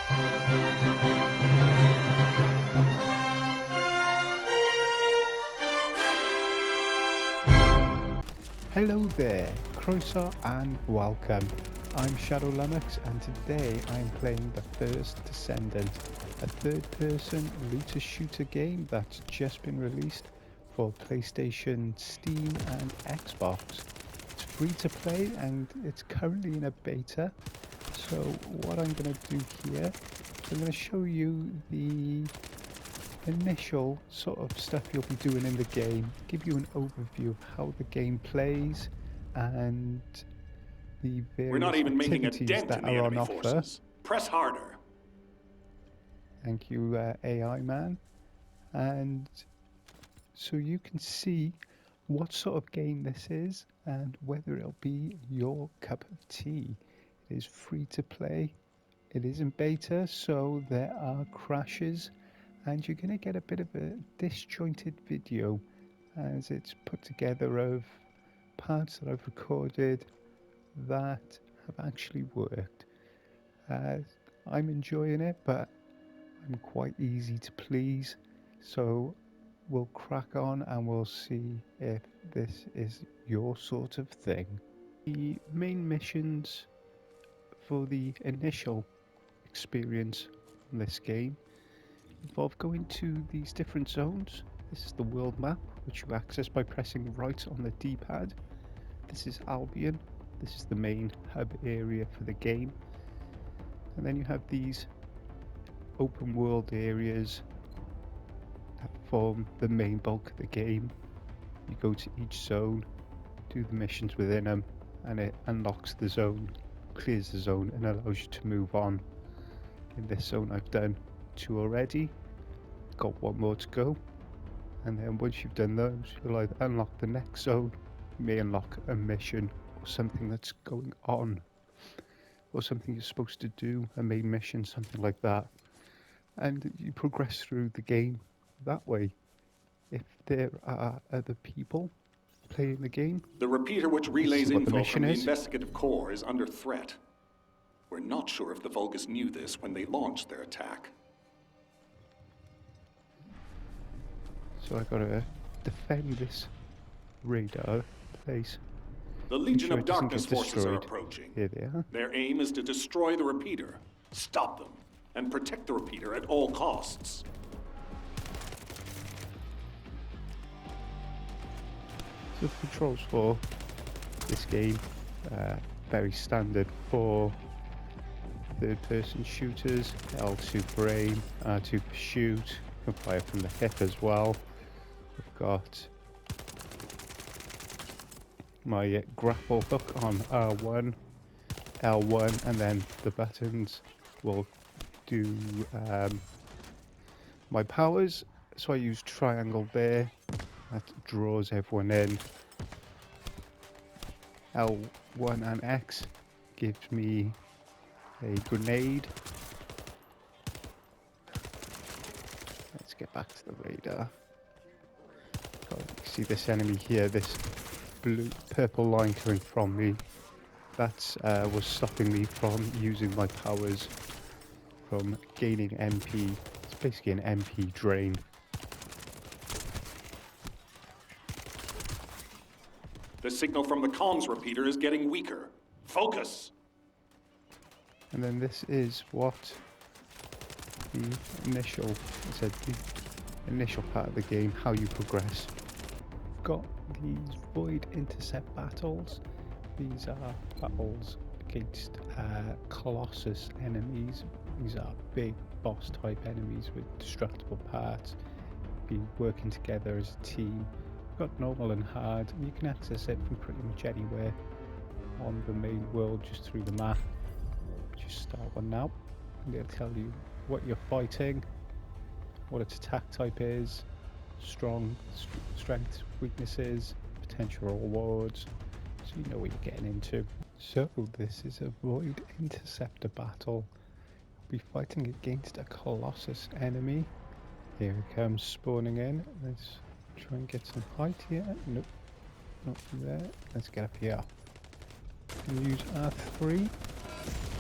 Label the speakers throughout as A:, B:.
A: Hello there, Croeso and welcome. I'm Shadow Lummox and today I'm playing the First Descendant, a third-person looter shooter game that's just been released for PlayStation, Steam and Xbox. It's free to play and it's currently in a beta. So what I'm going to do here, I'm going to show you the initial sort of stuff you'll be doing in the game, give you an overview of how the game plays and the various
B: We're not even making a
A: activities
B: dent
A: that
B: in the
A: are on
B: enemy
A: offer.
B: forces. Press harder.
A: Thank you, AI man. And so you can see what sort of game this is and whether it'll be your cup of tea. It is free to play. It is in beta, so there are crashes and you're going to get a bit of a disjointed video as it's put together of parts that I've recorded that have actually worked. I'm enjoying it, but I'm quite easy to please, so we'll crack on and we'll see if this is your sort of thing. The main missions for the initial experience on this game involve going to these different zones. This is the world map, which you access by pressing right on the D-pad. This is Albion. This is the main hub area for the game. And then you have these open world areas that form the main bulk of the game. You go to each zone, do the missions within them, and it unlocks the zone, clears the zone, and allows you to move on. In this zone I've done 2 already, got 1 more to go, and then once you've done those, you'll either unlock the next zone, you may unlock a mission or something that's going on, or something you're supposed to do, a main mission, something like that, and you progress through the game that way. If there are other people playing the game,
B: The repeater which relays
A: what the
B: info
A: mission
B: from the
A: is.
B: investigative core is under threat. We're not sure if the Vulgus knew this when they launched their attack.
A: so I gotta defend this radar place.
B: The Legion
A: sure
B: of
A: it doesn't
B: Darkness
A: get
B: forces are
A: destroyed.
B: approaching.
A: Here they are.
B: Their aim is to destroy the repeater, stop them, and protect the repeater at all costs.
A: So the controls for this game, very standard for third-person shooters. L2 for aim, R2 for shoot. You can fire from the hip as well. I've got my grapple hook on R1, L1, and then the buttons will do my powers. So I use triangle there. That draws everyone in. L1 and X gives me a grenade. Let's get back to the radar. Oh, you see this enemy here, this purple line coming from me. That was stopping me from using my powers, from gaining MP. It's basically an MP drain.
B: The signal from the comms repeater is getting weaker. Focus!
A: And then this is what the initial, the initial part of the game, how you progress. You've got these void intercept battles. These are battles against Colossus enemies. These are big boss type enemies with destructible parts. Be working together as a team. You've got normal and hard, and you can access it from pretty much anywhere on the main world, just through the map. Just start one now, and it'll tell you what you're fighting, what its attack type is, strengths, weaknesses, potential rewards, so you know what you're getting into. So this is a void interceptor battle. You'll be fighting against a Colossus enemy. Here it comes spawning in. Let's try and get some height here. Nope, not from there. Let's get up here. You can use R3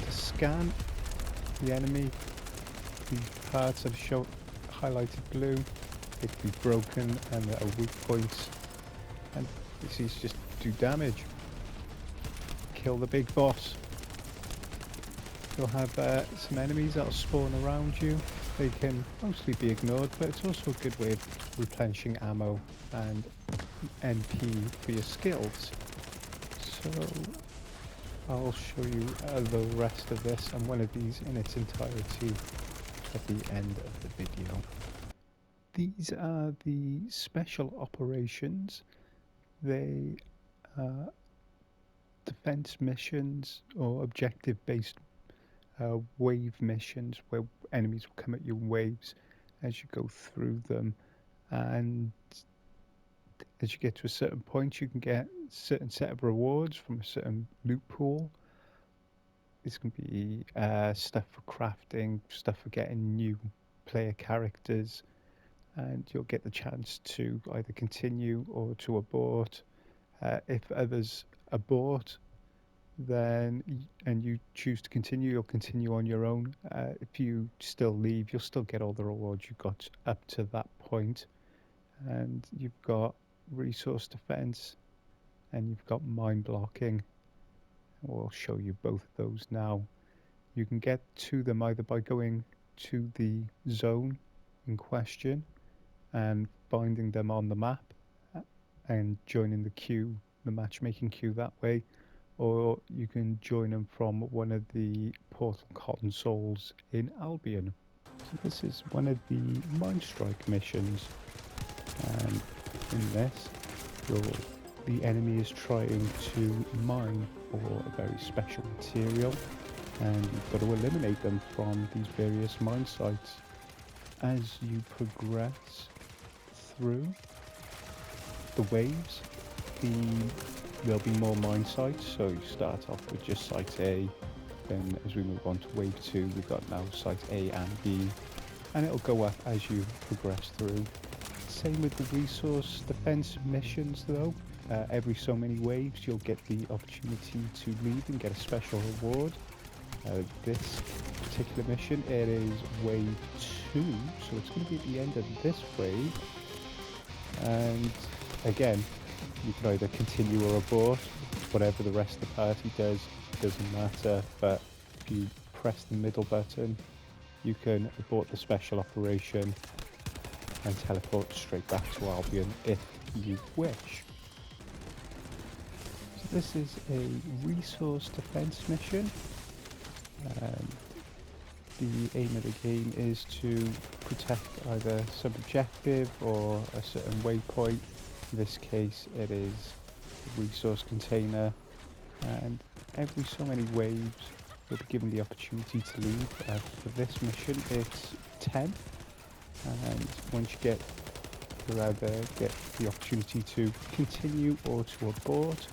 A: to scan the enemy these parts I've shown highlighted blue, they can be broken and there are weak points. And this is just do damage. Kill the big boss. You'll have some enemies that'll spawn around you. They can mostly be ignored, but it's also a good way of replenishing ammo and NP for your skills. So I'll show you the rest of this and one of these in its entirety at the end of the video. These are the special operations. They are defense missions or objective-based wave missions where enemies will come at you in waves as you go through them, and as you get to a certain point you can get a certain set of rewards from a certain loot pool. This can be stuff for crafting, stuff for getting new player characters, and you'll get the chance to either continue or to abort. If others abort, then and you choose to continue, you'll continue on your own. If you still leave, you'll still get all the rewards you got up to that point. And you've got resource defense and you've got mine blocking. We'll show you both of those now. You can get to them either by going to the zone in question and finding them on the map and joining the queue, the matchmaking queue that way, or you can join them from one of the portal consoles in Albion. So this is one of the mine strike missions, and in this the enemy is trying to mine for a very special material, and you've got to eliminate them from these various mine sites. As you progress through the waves, there'll be more mine sites, so you start off with just site A, then as we move on to wave 2 we've got now site A and B, and it'll go up as you progress through. Same with the resource defense missions though. Every so many waves you'll get the opportunity to leave and get a special reward. This particular mission, it is wave 2, so it's going to be at the end of this wave, and again you can either continue or abort. Whatever the rest of the party does doesn't matter, but if you press the middle button you can abort the special operation and teleport straight back to Albion if you wish. So this is a resource defense mission. The aim of the game is to protect either some objective or a certain waypoint. In this case it is a resource container, and every so many waves you'll be given the opportunity to leave. For this mission it's 10, and once you either get the opportunity to continue or to abort,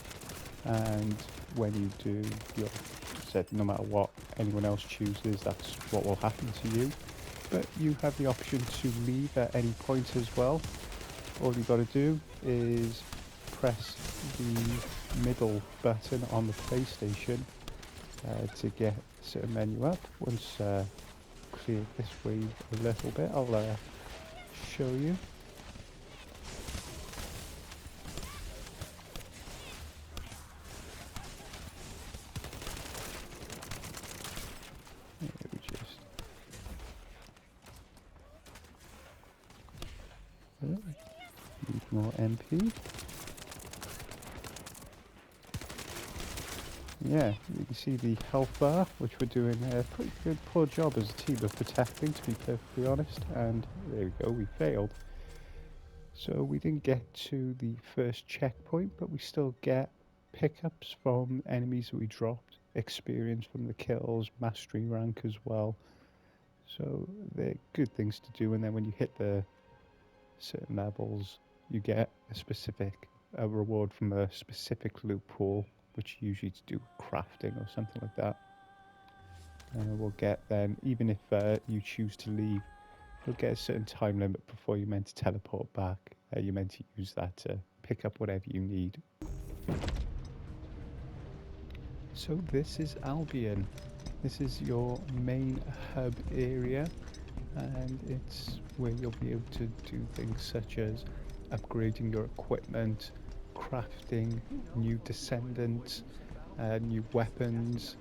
A: and when you do, you're said no matter what anyone else chooses, that's what will happen to you. But you have the option to leave at any point as well. All you've got to do is press the middle button on the PlayStation to get a certain menu up. Once clear this wave a little bit, I'll show you. Need more MP. Yeah, you can see the health bar, which we're doing a pretty good poor job as a team of protecting, to be perfectly honest, and there we go, we failed. So we didn't get to the first checkpoint, but we still get pickups from enemies that we dropped, experience from the kills, mastery rank as well. So they're good things to do, and then when you hit the certain levels you get a reward from a specific loot pool, which usually to do with crafting or something like that. We'll get then, even if you choose to leave, you'll get a certain time limit before you're meant to teleport back. You're meant to use that to pick up whatever you need. So this is Albion. This is your main hub area. and it's where you'll be able to do things such as upgrading your equipment, crafting new descendants, new weapons,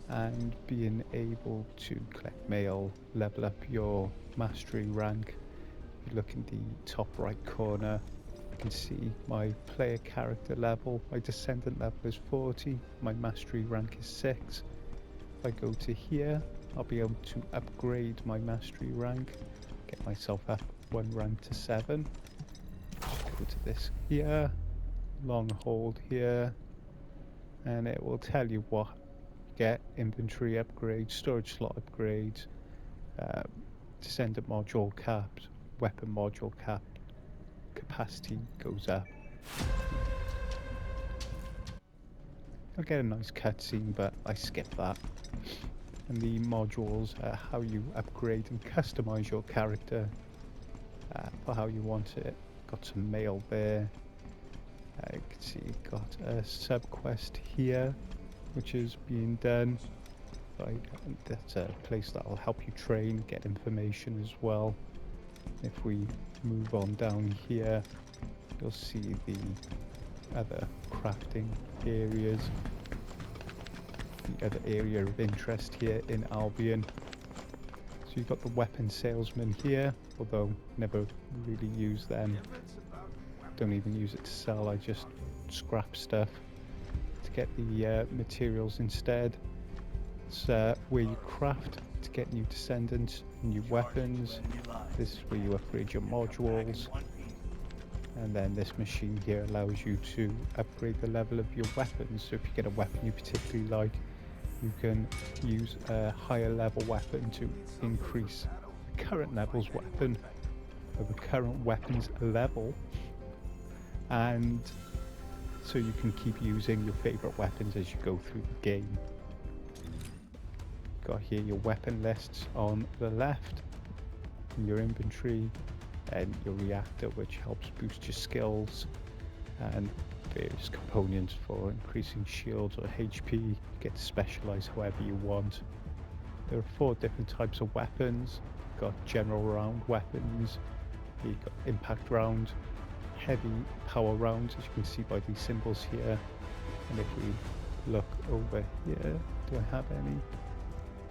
A: and being able to collect mail, level up your mastery rank. If you look in the top right corner, you can see my player character level. My descendant level is 40, my mastery rank is 6. If I go to here, I'll be able to upgrade my mastery rank, get myself up 1 rank to 7. Just go to this here, long hold here, and it will tell you what get: inventory upgrades, storage slot upgrades, descendant module capped, weapon module capped, capacity goes up. I'll get a nice cutscene, but I skip that. And the modules are how you upgrade and customize your character for how you want it. Got some mail there. You can see got a sub quest here, which is being done. That's a place that will help you train, get information as well. If we move on down here, you'll see the other crafting areas. The other area of interest here in Albion. So you've got the weapon salesman here, although never really use them. Don't even use it to sell, I just scrap stuff to get the materials instead. It's where you craft to get new descendants, new weapons. This is where you upgrade your modules. And then this machine here allows you to upgrade the level of your weapons. So if you get a weapon you particularly like, you can use a higher level weapon to increase the current level's weapon, or the current weapon's level. And so you can keep using your favorite weapons as you go through the game. Got here your weapon lists on the left, in your inventory, and your reactor, which helps boost your skills, and various components for increasing shields or HP. You get to specialize however you want. There are 4 different types of weapons. You've got general round weapons, you've got impact round, heavy power rounds, as you can see by these symbols here. And if we look over here, do I have any?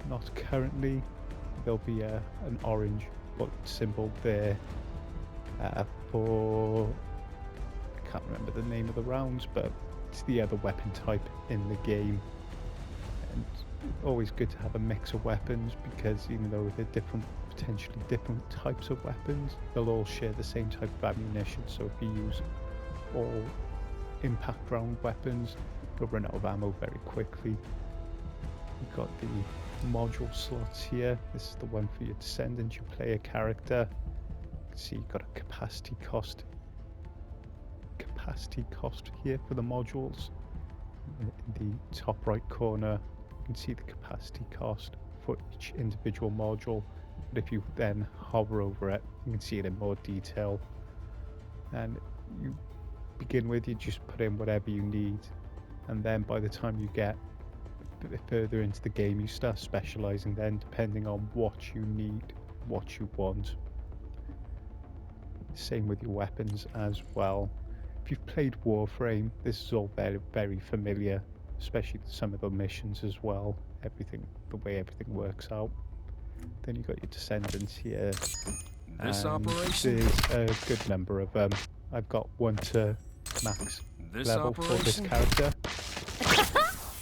A: Not currently. There'll be an orange symbol there for, I can't remember the name of the rounds, but it's the other weapon type in the game. And always good to have a mix of weapons, because even though they're different, potentially different types of weapons, they'll all share the same type of ammunition. So if you use all impact round weapons, you'll run out of ammo very quickly. You've got the module slots here. This is the one for your descendant, your player character. You can see you've got a capacity cost here for the modules. In the top right corner, you can see the capacity cost for each individual module. But if you then hover over it, you can see it in more detail. And you begin with, you just put in whatever you need, and then by the time you get a bit further into the game, you start specializing then, depending on what you need, what you want. Same with your weapons as well. If you've played Warframe, this is all very, very familiar, especially some of the missions as well. The way everything works out. Then you've got your descendants here.
C: This
A: and
C: operation?
A: There's a good number of them. I've got 1 to max
C: This
A: level for this
C: operation?
A: character.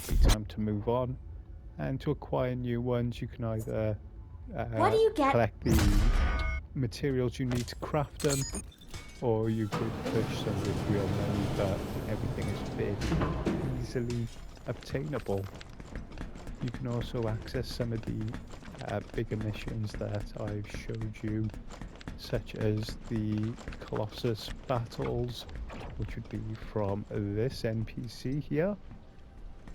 A: Be time to move on. And to acquire new ones, you can either
D: What do you get?
A: collect the materials you need to craft them, or you could purchase them with real money, but everything is fairly easily obtainable. You can also access some of the bigger missions that I've showed you, such as the Colossus battles, which would be from this NPC here,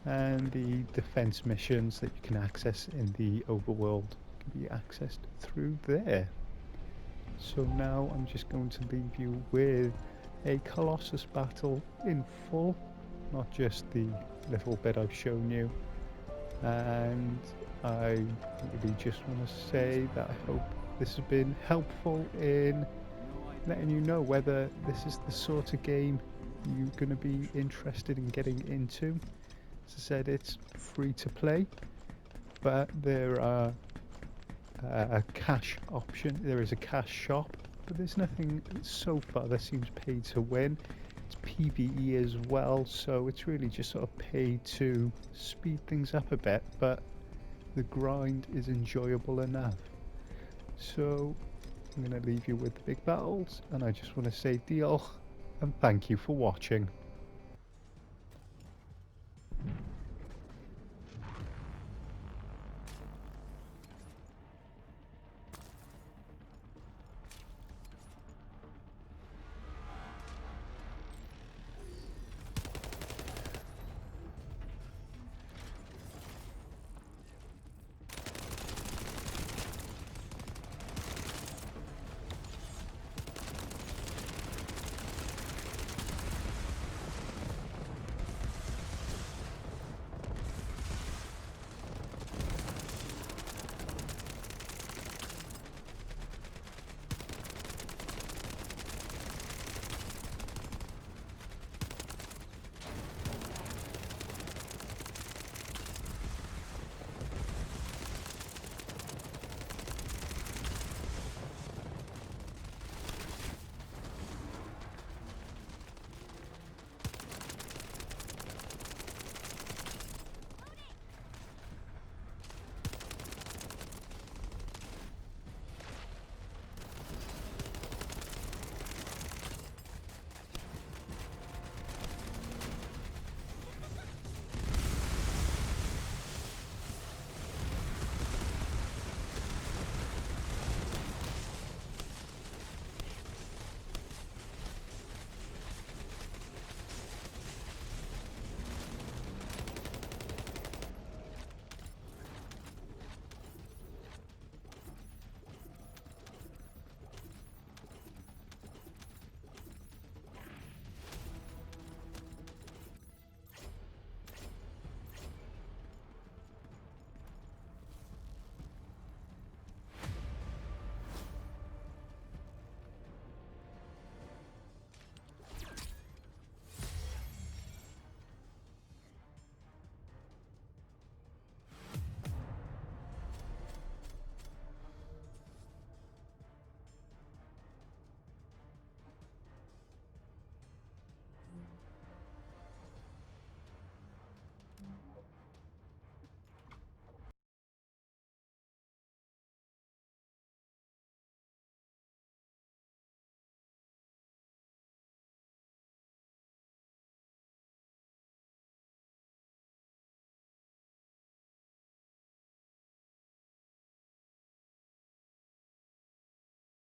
A: and the defense missions that you can access in the overworld can be accessed through there. So now I'm just going to leave you with a Colossus battle in full, not just the little bit I've shown you. And I really just want to say that I hope this has been helpful in letting you know whether this is the sort of game you're going to be interested in getting into. As I said, it's free to play, but there are a cash option. There is a cash shop, but there's nothing so far that seems paid to win. It's PvE as well, so it's really just sort of paid to speed things up a bit, but the grind is enjoyable enough. So I'm going to leave you with the big battles, and I just want to say diolch and thank you for watching.